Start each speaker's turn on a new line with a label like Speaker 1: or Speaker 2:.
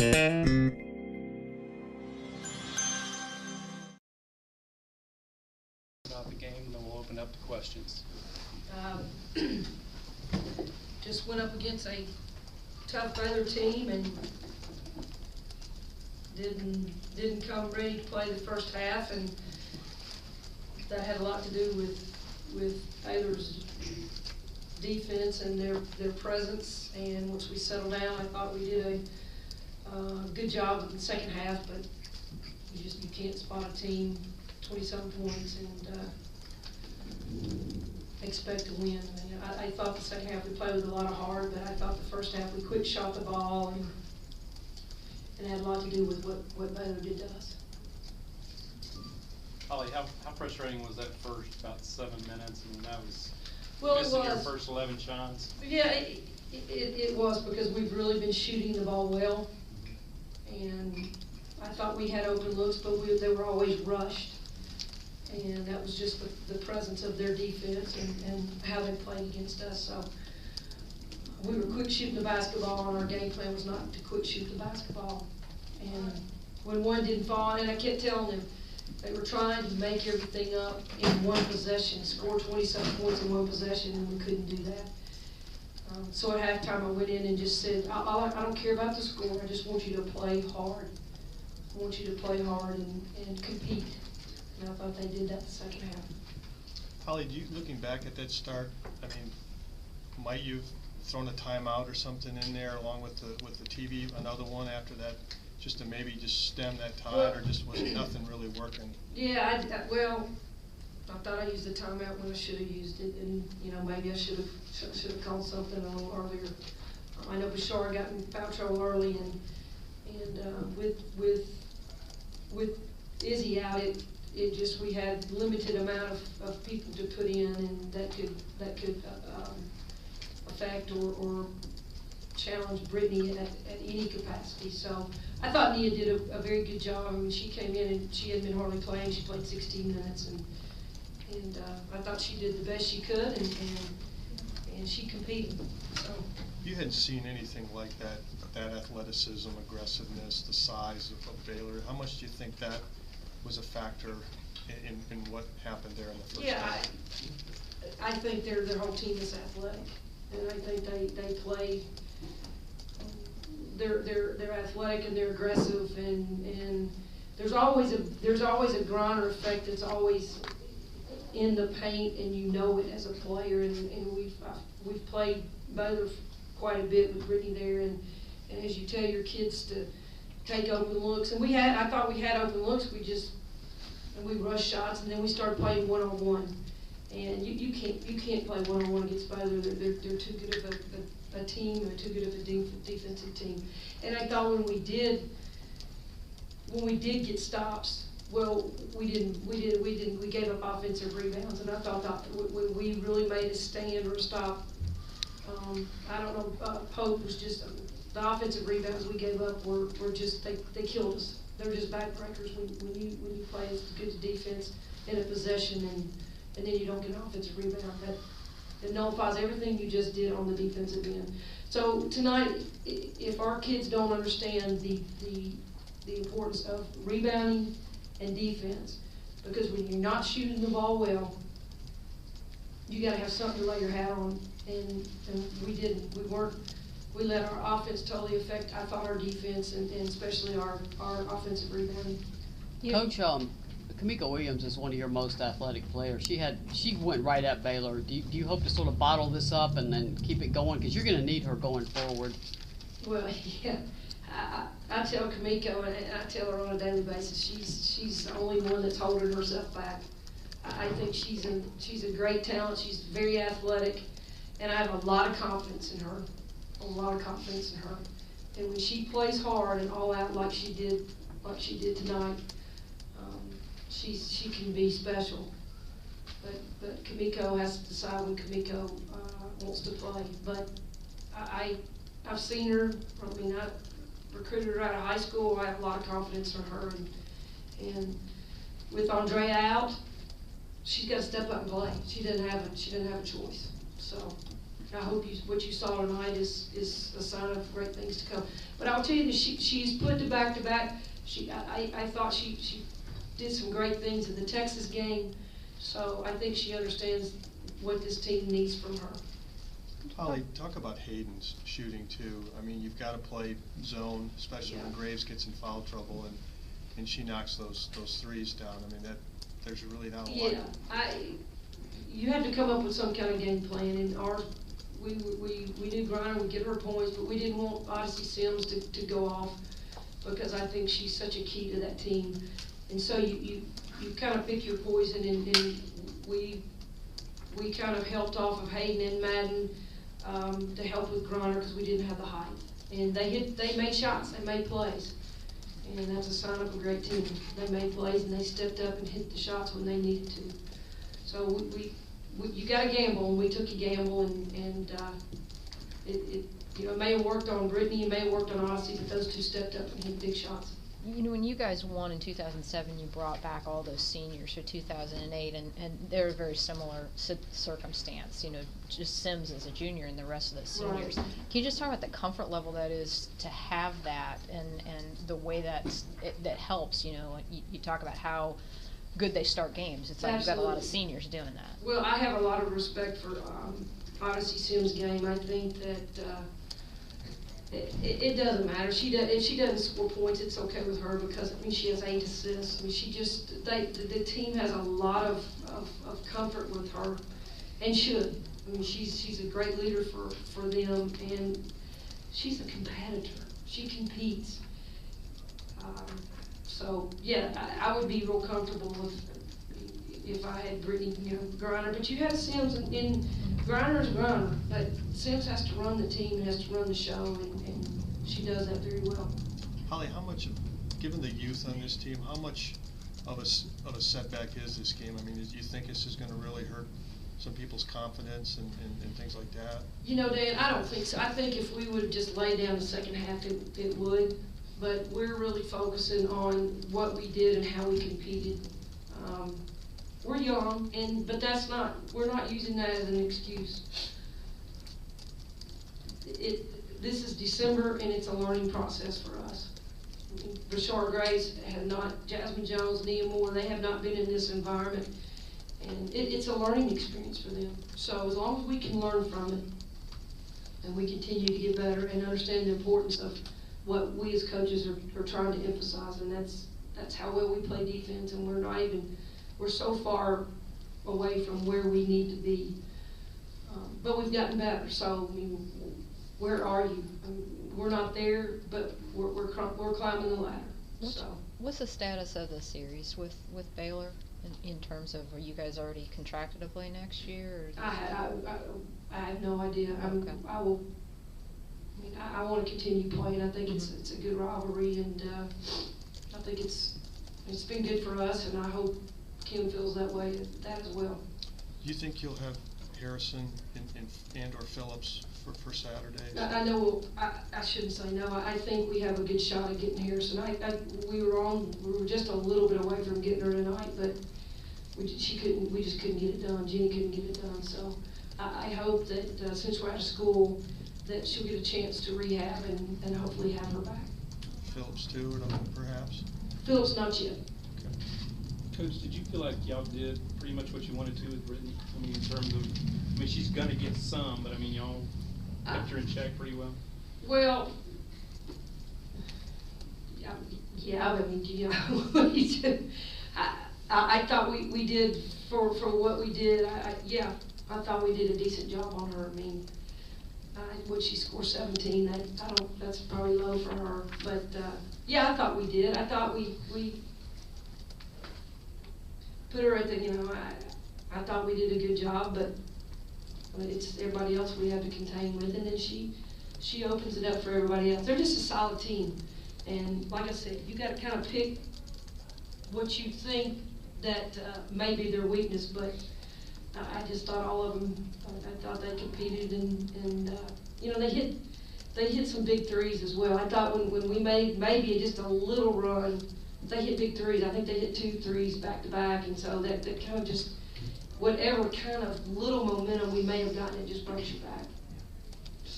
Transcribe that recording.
Speaker 1: About the game, and then we'll open up to questions.
Speaker 2: Just went up against a tough Baylor team and didn't come ready to play the first half, and that had a lot to do with Baylor's defense and their presence. And once we settled down, I thought we did a good job in the second half, but you can't spot a team 20-some points and expect to win. I thought the second half we played with a lot of heart, but I thought the first half we quick shot the ball, and it had a lot to do with what Baylor did to us.
Speaker 1: Holly, how frustrating was that first about 7 minutes? I mean, that was
Speaker 2: Well,
Speaker 1: your first 11 shots.
Speaker 2: Yeah, it was, because we've really been shooting the ball well, and I thought we had open looks, but they were always rushed. And that was just the presence of their defense and how they played against us. So we were quick shooting the basketball, and our game plan was not to quick shoot the basketball. And when one didn't fall, and I kept telling them, they were trying to make everything up in one possession, score 20-some points in one possession, and we couldn't do that. So at halftime, I went in and just said, I don't care about the score. I just want you to play hard. I want you to play hard and compete. And I thought they did that the second half.
Speaker 3: Holly, looking back at that start, I mean, might you've thrown a timeout or something in there along with the TV, another one after that, just to maybe just stem that tide, or just was nothing really working?
Speaker 2: Yeah, I thought I used the timeout when I should have used it, and maybe I should have called something a little earlier. I know Bashar got in foul trouble early, and with Izzy out, we had limited amount of people to put in, and that could affect or challenge Brittany at any capacity. So I thought Nia did a very good job. I mean, she came in and she hadn't been hardly playing. She played 16 minutes, and I thought she did the best she could, and she competed. So
Speaker 3: you hadn't seen anything like that athleticism, aggressiveness, the size of Baylor. How much do you think that was a factor in what happened there in the first half?
Speaker 2: I think their whole team is athletic, and I think they play. They're athletic and they're aggressive, and there's always a grinder effect that's always in the paint, and it as a player. And we've played Baylor quite a bit with Brittany there, and as you tell your kids to take open looks, and I thought we had open looks. We rushed shots, and then we started playing one-on-one. And you can't play one-on-one against Baylor. They're too good of a team, and too good of a defensive team. And I thought when we did get stops, well, we gave up offensive rebounds, and I thought when we really made a stand or a stop, I don't know, Pope was just the offensive rebounds we gave up were just they killed us. They're just backbreakers when you play as good as defense in a possession, and then you don't get an offensive rebound. That nullifies everything you just did on the defensive end. So tonight, if our kids don't understand the importance of rebounding and defense, because when you're not shooting the ball well, you got to have something to lay your hat on, and we didn't. We let our offense totally affect, I thought, our defense, and especially our offensive rebounding.
Speaker 4: Coach, Kamika Williams is one of your most athletic players. She went right at Baylor. Do you hope to sort of bottle this up and then keep it going? Because you're going to need her going forward.
Speaker 2: Well, yeah. I tell Kamiko, and I tell her on a daily basis, she's the only one that's holding herself back. I think she's a great talent. She's very athletic, and I have a lot of confidence in her. And when she plays hard and all out like she did tonight, she can be special. But Kamiko has to decide when Kamiko wants to play. But I've seen her. I mean, I recruited her out of high school. I have a lot of confidence in her. And with Andrea out, she's got to step up and play. She doesn't have a choice. So I hope what you saw tonight is a sign of great things to come. But I'll tell you that she's put the back-to-back. I thought she did some great things in the Texas game, so I think she understands what this team needs from her.
Speaker 3: Holly, talk about Hayden's shooting too. I mean, you've got to play zone, especially when Graves gets in foul trouble, and she knocks those threes down. I mean, there's really not a lot.
Speaker 2: Yeah, you had to come up with some kind of game plan, and we knew Griner would get her points, but we didn't want Odyssey Sims to go off, because I think she's such a key to that team. And so you kind of pick your poison, and we kind of helped off of Hayden and Madden to help with Griner, because we didn't have the height. And they made shots, they made plays, and that's a sign of a great team. They made plays and they stepped up and hit the shots when they needed to. So you got to gamble, and we took a gamble, and it may have worked on Brittany, it may have worked on Odyssey, but those two stepped up and hit big shots.
Speaker 5: You know, when you guys won in 2007, you brought back all those seniors for 2008, and they're a very similar circumstance. You know, just Sims as a junior and the rest of the seniors.
Speaker 2: Right.
Speaker 5: Can you just talk about the comfort level that is to have that, and the way that helps? You know, you talk about how good they start games. It's like you've got a lot of seniors doing that.
Speaker 2: Well, I have a lot of respect for Odyssey Sims' game. I think that it doesn't matter. If she doesn't score points, it's okay with her, because I mean she has 8 assists. I mean the team has a lot of comfort with her, and should. I mean she's a great leader for them, and she's a competitor. She competes. So yeah, I would be real comfortable if I had Brittany, Griner. But you have Sims, and Griner's Griner, but Sims has to run the team and has to run the show, and she does that very well.
Speaker 3: Holly, how much, given the youth on this team, how much of a setback is this game? I mean, do you think this is going to really hurt some people's confidence and things like that?
Speaker 2: You know, Dan, I don't think so. I think if we would have just laid down the second half, it would. But we're really focusing on what we did and how we competed. We're young, but we're not using that as an excuse. This is December, and it's a learning process for us. Rashard Grace have not, Jasmine Jones, Nia Moore, they have not been in this environment, and it's a learning experience for them. So as long as we can learn from it, and we continue to get better and understand the importance of what we as coaches are trying to emphasize, and that's how well we play defense, and we're so far away from where we need to be. But we've gotten better, so I mean, where are you? I mean, we're not there, but we're climbing the ladder.
Speaker 5: What's the status of the series with Baylor in terms of, are you guys already contracted to play next year? Or
Speaker 2: I have no idea.
Speaker 5: Okay.
Speaker 2: I want to continue playing. I think it's a good rivalry, and I think it's been good for us, and I hope Kim feels that way as well.
Speaker 3: Do you think you'll have Harrison and or Phillips for Saturday?
Speaker 2: I know. I shouldn't say no. I think we have a good shot at getting Harrison. We were just a little bit away from getting her tonight, but we just couldn't get it done. Jenny couldn't get it done. So I hope that since we're out of school, that she'll get a chance to rehab and hopefully have her back.
Speaker 3: Phillips too, or perhaps?
Speaker 2: Phillips not yet.
Speaker 3: Okay.
Speaker 1: Coach, did you feel like y'all did pretty much what you wanted to with Brittany? I mean, in terms of, she's gonna get some, but I mean, y'all kept her in check pretty well.
Speaker 2: Well, yeah. I mean, I thought we did for what we did. I thought we did a decent job on her. I mean, would she score 17? That's probably low for her. But yeah, I thought we did. I thought we put her at the, I thought we did a good job, but it's everybody else we have to contain with, and then she opens it up for everybody else. They're just a solid team, and like I said, you got to kind of pick what you think that may be their weakness, but I just thought all of them. I thought they competed, and they hit some big threes as well. I thought when we made maybe just a little run, they hit big threes. I think they hit 2 threes back to back, and so that kind of just, whatever kind of little momentum we may have gotten, it just breaks you back.